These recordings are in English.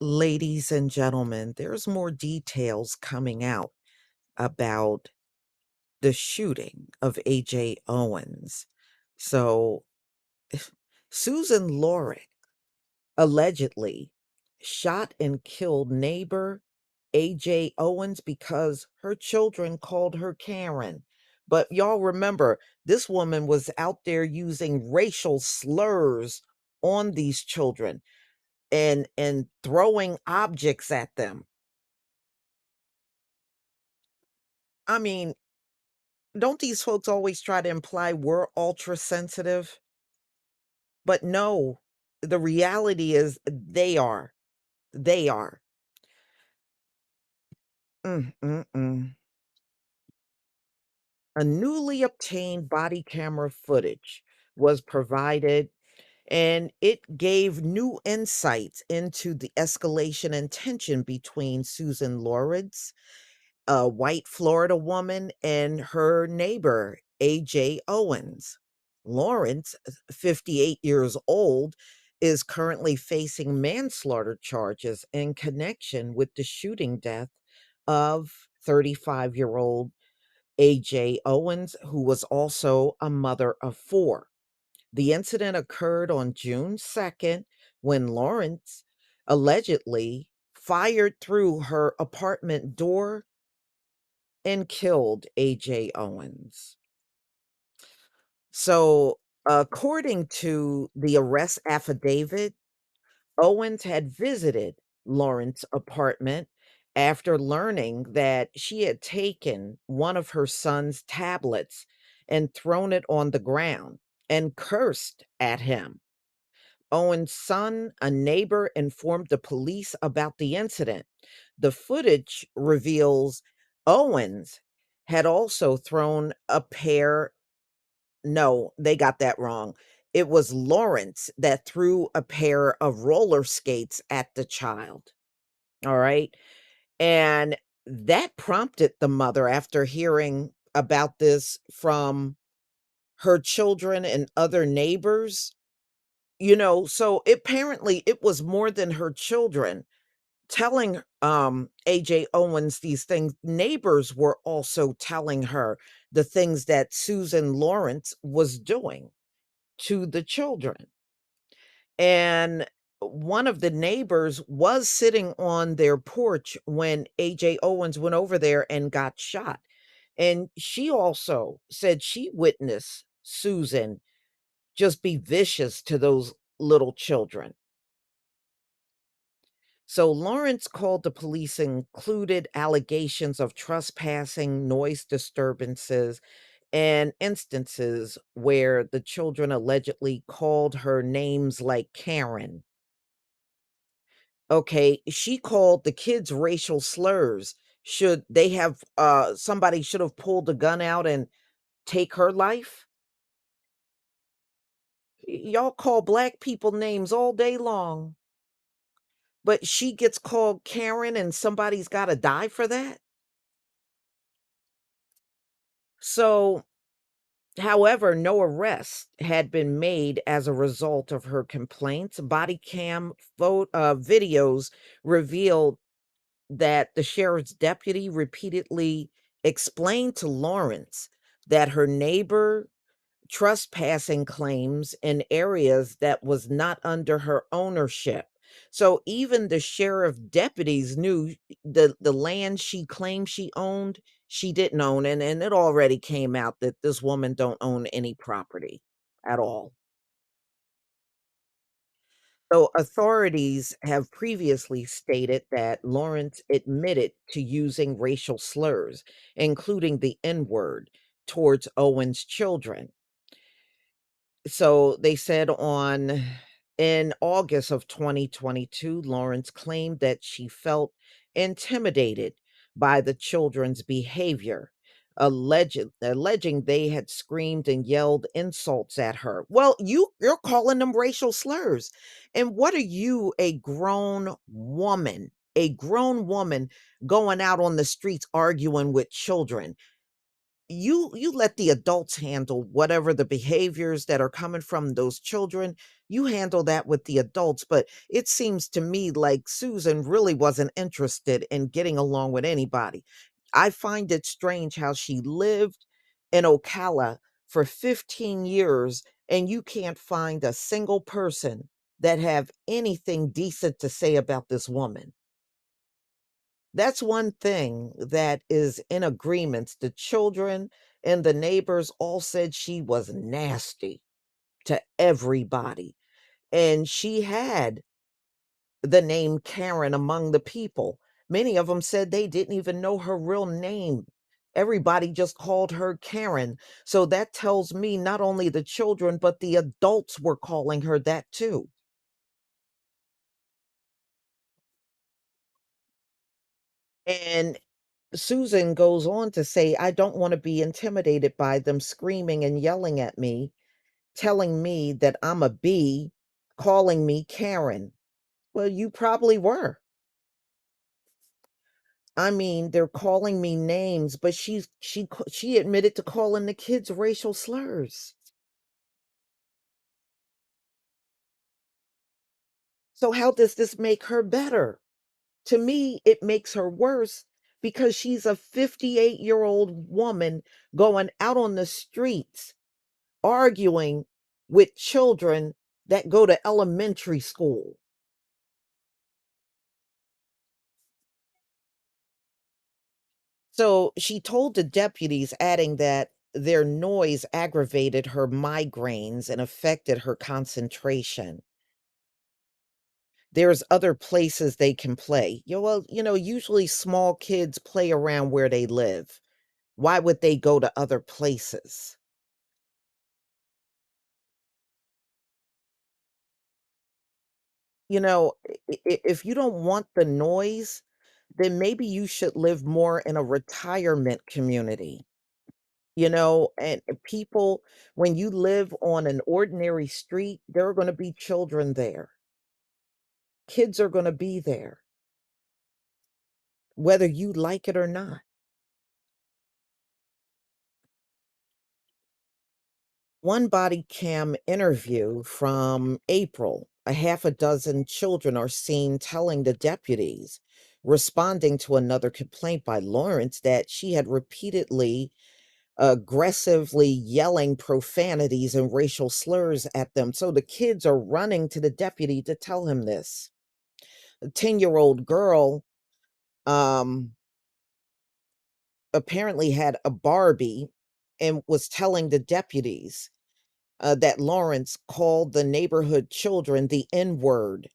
Ladies and gentlemen, there's more details coming out about the shooting of AJ Owens. So, Susan Lorincz allegedly shot and killed neighbor AJ Owens because her children called her Karen. But y'all remember, this woman was out there using racial slurs on these children and throwing objects at them. I mean, don't these folks always try to imply we're ultra sensitive? But no, the reality is they are. They are. Mm, mm, mm. A newly obtained body camera footage was provided, and it gave new insights into the escalation and tension between Susan Lawrence, a white Florida woman, and her neighbor, AJ Owens. Lawrence, 58 years old, is currently facing manslaughter charges in connection with the shooting death of 35-year-old AJ Owens, who was also a mother of four. The incident occurred on June 2nd when Lawrence allegedly fired through her apartment door and killed AJ Owens. So, according to the arrest affidavit, Owens had visited Lawrence's apartment after learning that she had taken one of her son's tablets and thrown it on the ground and cursed at him. Owen's son, a neighbor, informed the police about the incident. The footage reveals Owens had also thrown a pair. No, they got that wrong. It was Lawrence that threw a pair of roller skates at the child. All right. And that prompted the mother, after hearing about this from her children and other neighbors. So apparently it was more than her children telling AJ Owens these things. Neighbors were also telling her the things that Susan Lawrence was doing to the children. And one of the neighbors was sitting on their porch when AJ Owens went over there and got shot. And she also said she witnessed Susan just be vicious to those little children. So Lawrence called the police, included allegations of trespassing, noise disturbances, and instances where the children allegedly called her names like Karen. Okay, she called the kids racial slurs. Should they have somebody should have pulled a gun out and take her life? Y'all call black people names all day long, but she gets called Karen and somebody's got to die for that? So, however, no arrest had been made as a result of her complaints. Body cam videos revealed that the sheriff's deputy repeatedly explained to Lawrence that her neighbor trespassing claims in areas that was not under her ownership. So even the sheriff deputies knew the land she claimed she owned, she didn't own, and it already came out that this woman don't own any property at all. So authorities have previously stated that Lawrence admitted to using racial slurs, including the N word, towards Owen's children. So they said on in August of 2022, Lawrence claimed that she felt intimidated by the children's behavior, alleging they had screamed and yelled insults at her. Well, you're calling them racial slurs. And what are you, a grown woman going out on the streets arguing with children? You let the adults handle whatever the behaviors that are coming from those children. You handle that with the adults, but it seems to me like Susan really wasn't interested in getting along with anybody. I find it strange how she lived in Ocala for 15 years and you can't find a single person that have anything decent to say about this woman. That's one thing that is in agreement. The children and the neighbors all said she was nasty to everybody. And she had the name Karen among the people. Many of them said they didn't even know her real name. Everybody just called her Karen. So that tells me not only the children, but the adults were calling her that too. And Susan goes on to say, I don't want to be intimidated by them screaming and yelling at me, telling me that I'm a B, calling me Karen. Well, you probably were. I mean, they're calling me names, but she admitted to calling the kids racial slurs. So how does this make her better? To me, it makes her worse because she's a 58-year-old woman going out on the streets arguing with children that go to elementary school. So she told the deputies, adding that their noise aggravated her migraines and affected her concentration. There's other places they can play. Well, usually small kids play around where they live. Why would they go to other places? If you don't want the noise, then maybe you should live more in a retirement community. And people, when you live on an ordinary street, there are going to be children there. Kids are going to be there, whether you like it or not. One body cam interview from April, a half a dozen children are seen telling the deputies, responding to another complaint by Lawrence that she had repeatedly aggressively yelling profanities and racial slurs at them. So the kids are running to the deputy to tell him this. A 10-year-old girl um, apparently had a Barbie and was telling the deputies that Lawrence called the neighborhood children the N word.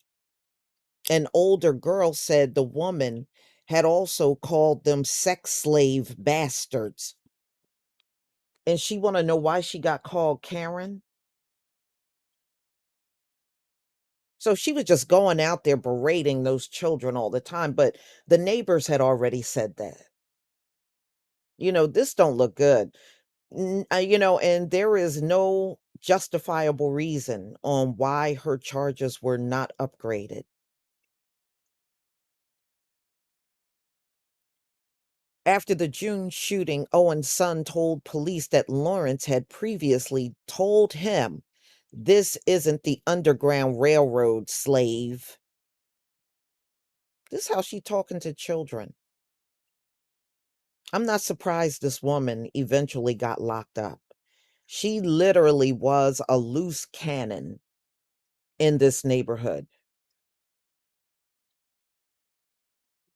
An older girl said the woman had also called them sex slave bastards. And she want to know why she got called Karen. So she was just going out there berating those children all the time, but the neighbors had already said that. This don't look good. And there is no justifiable reason on why her charges were not upgraded. After the June shooting, Owen's son told police that Lawrence had previously told him, "This isn't the Underground Railroad, slave." This is how she talking to children. I'm not surprised this woman eventually got locked up. She literally was a loose cannon in this neighborhood.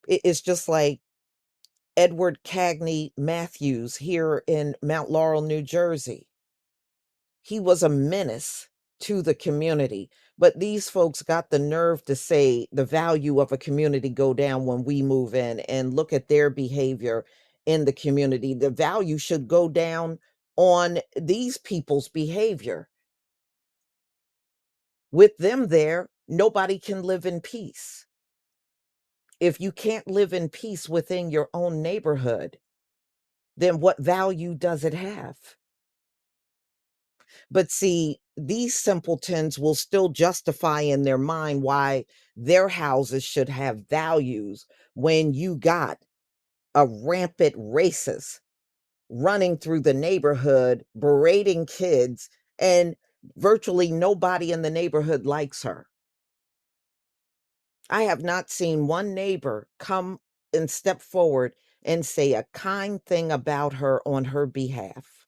It's just like Edward Cagney Matthews here in Mount Laurel, New Jersey. He was a menace to the community, but these folks got the nerve to say the value of a community go down when we move in, and look at their behavior in the community. The value should go down on these people's behavior. With them there, nobody can live in peace. If you can't live in peace within your own neighborhood, then what value does it have? But see, these simpletons will still justify in their mind why their houses should have values when you got a rampant racist running through the neighborhood, berating kids, and virtually nobody in the neighborhood likes her. I have not seen one neighbor come and step forward and say a kind thing about her on her behalf.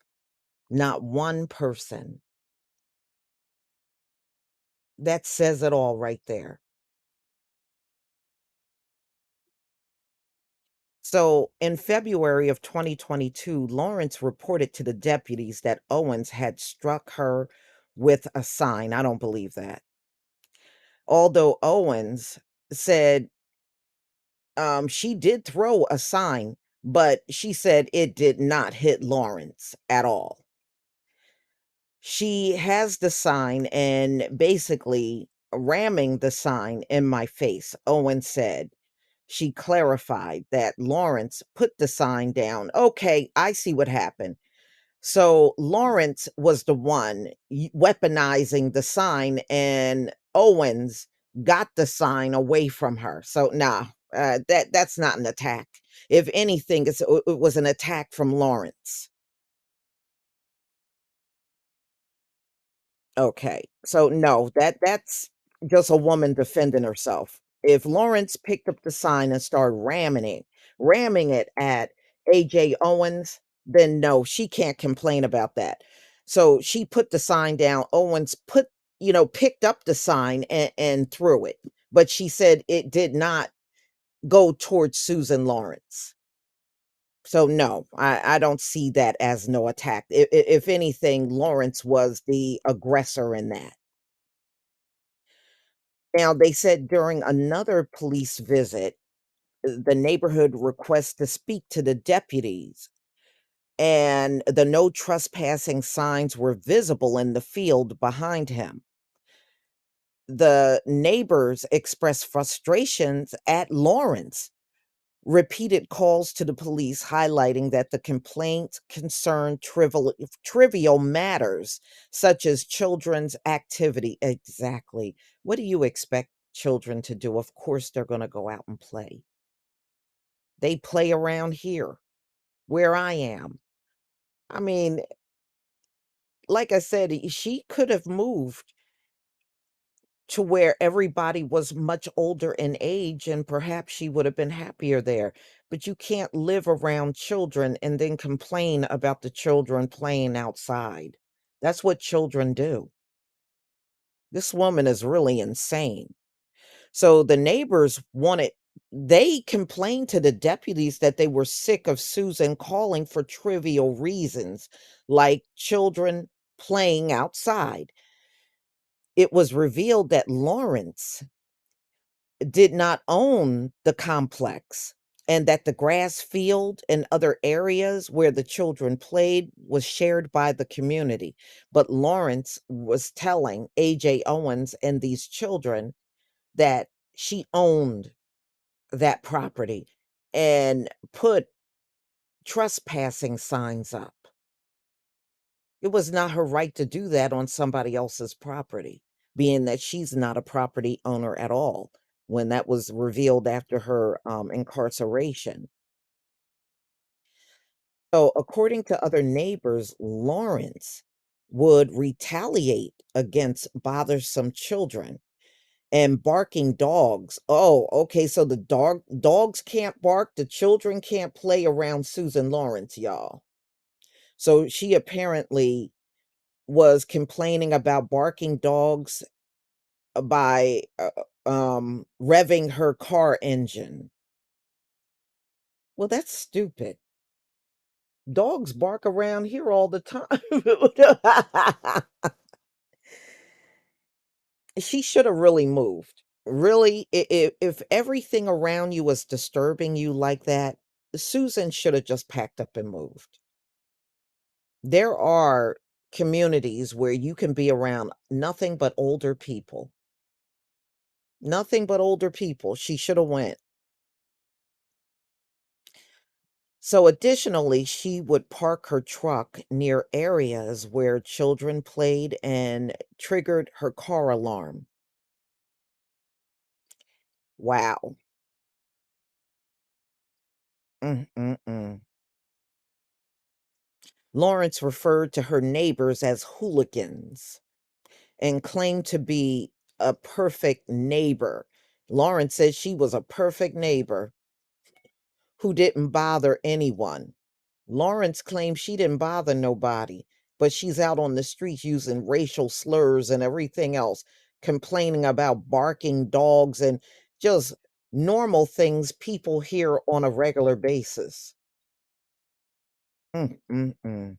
Not one person. That says it all right there. So, in February of 2022, Lawrence reported to the deputies that Owens had struck her with a sign. I don't believe that. Although Owens said she did throw a sign, but she said it did not hit Lawrence at all. She has the sign and basically ramming the sign in my face, Owen said. She clarified that Lawrence put the sign down. Okay, I see what happened. So Lawrence was the one weaponizing the sign, and Owens got the sign away from her. So nah, that's not an attack. If anything, it was an attack from Lawrence. Okay. So no, that's just a woman defending herself. If Lawrence picked up the sign and started ramming it at AJ Owens, then no, she can't complain about that. So she put the sign down. Owens picked up the sign and threw it. But she said it did not go towards Susan Lawrence. So no, I don't see that as no attack. If anything, Lawrence was the aggressor in that. Now, they said during another police visit, the neighborhood requests to speak to the deputies, and the no trespassing signs were visible in the field behind him. The neighbors expressed frustrations at Lawrence. Repeated calls to the police highlighting that the complaints concern trivial matters such as children's activity. Exactly. What do you expect children to do? Of course, they're going to go out and play. They play around here where I am. I mean, like I said, she could have moved to where everybody was much older in age, and perhaps she would have been happier there. But you can't live around children and then complain about the children playing outside. That's what children do. This woman is really insane. So the neighbors they complained to the deputies that they were sick of Susan calling for trivial reasons, like children playing outside. It was revealed that Lawrence did not own the complex, and that the grass field and other areas where the children played was shared by the community. But Lawrence was telling AJ Owens and these children that she owned that property and put trespassing signs up. It was not her right to do that on somebody else's property, being that she's not a property owner at all, when that was revealed after her, incarceration. So, according to other neighbors, Lawrence would retaliate against bothersome children and barking dogs. Oh, okay, so the dogs can't bark, the children can't play around Susan Lawrence, y'all. So, she apparently was complaining about barking dogs by, revving her car engine. Well, that's stupid. Dogs bark around here all the time. She shoulda really moved. Really, if everything around you was disturbing you like that, Susan shoulda just packed up and moved. There are communities where you can be around nothing but older people. Nothing but older people. She shoulda went. So additionally, she would park her truck near areas where children played and triggered her car alarm. Wow. Mm, mm, mm. Lawrence referred to her neighbors as hooligans and claimed to be a perfect neighbor. Lawrence said she was a perfect neighbor who didn't bother anyone. Lawrence claims she didn't bother nobody, but she's out on the streets using racial slurs and everything else, complaining about barking dogs and just normal things people hear on a regular basis. Mm, mm, mm.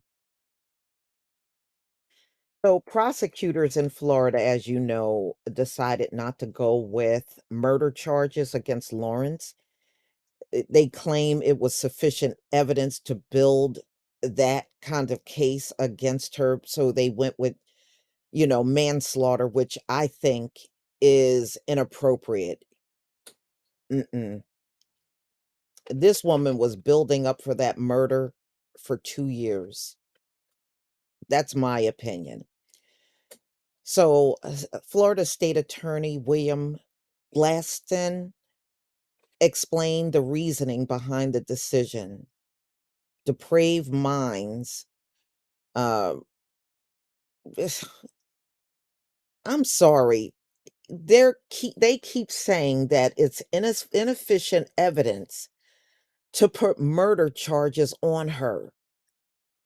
So, prosecutors in Florida, as you know, decided not to go with murder charges against Lawrence. They claim it was sufficient evidence to build that kind of case against her. So they went with, manslaughter, which I think is inappropriate. Mm-mm. This woman was building up for that murder for 2 years. That's my opinion. So, Florida State Attorney William Blaston explained the reasoning behind the decision. Depraved minds, uh, I'm sorry. They keep saying that it's inefficient evidence to put murder charges on her.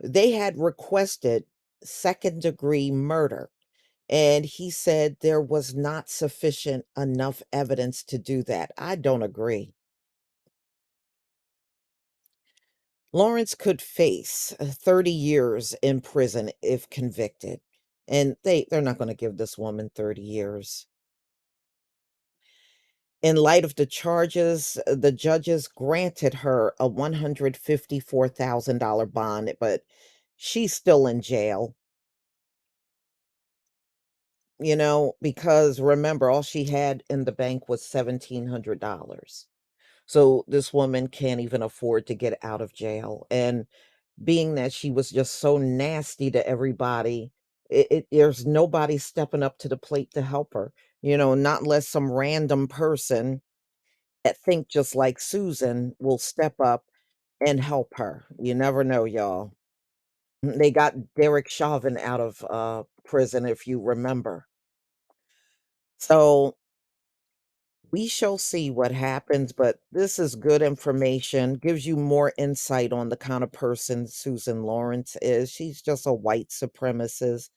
They had requested second-degree murder, and he said there was not sufficient enough evidence to do that. I don't agree. Lawrence could face 30 years in prison if convicted, and they're not gonna give this woman 30 years. In light of the charges, the judges granted her a $154,000 bond, but she's still in jail, because remember, all she had in the bank was $1,700. So this woman can't even afford to get out of jail. And being that she was just so nasty to everybody, there's nobody stepping up to the plate to help her, not unless some random person that think just like Susan will step up and help her. You never know, y'all. They got Derek Chauvin out of prison, if you remember. So we shall see what happens, but this is good information, gives you more insight on the kind of person Susan Lawrence is. She's just a white supremacist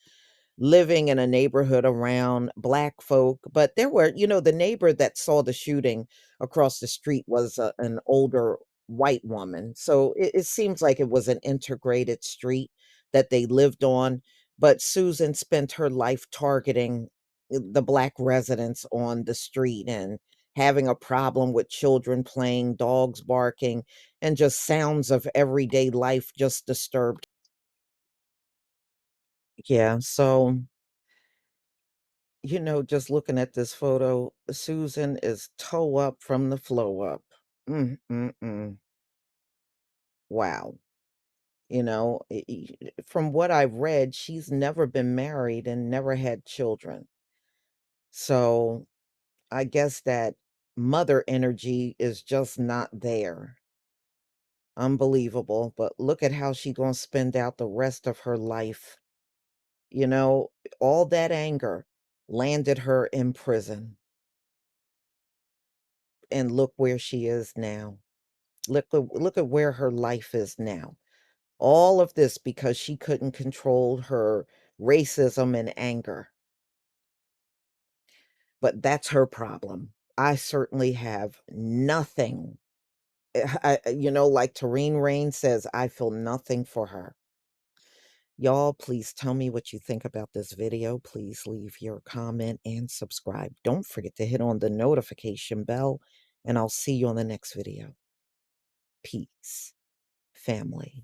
living in a neighborhood around black folk. But there were, the neighbor that saw the shooting across the street was an older white woman. So it seems like it was an integrated street that they lived on. But Susan spent her life targeting the black residents on the street and having a problem with children playing, dogs barking, and just sounds of everyday life just disturbed. Yeah, so just looking at this photo, Susan is toe up from the flow up. Mm, mm, mm. Wow. From what I've read, she's never been married and never had children. So I guess that mother energy is just not there. Unbelievable. But look at how she gonna spend out the rest of her life. You know, all that anger landed her in prison. And look where she is now. Look at where her life is now. All of this because she couldn't control her racism and anger. But that's her problem. I certainly have nothing. Like Tareen Rain says, I feel nothing for her. Y'all, please tell me what you think about this video. Please leave your comment and subscribe. Don't forget to hit on the notification bell, and I'll see you on the next video. Peace, family.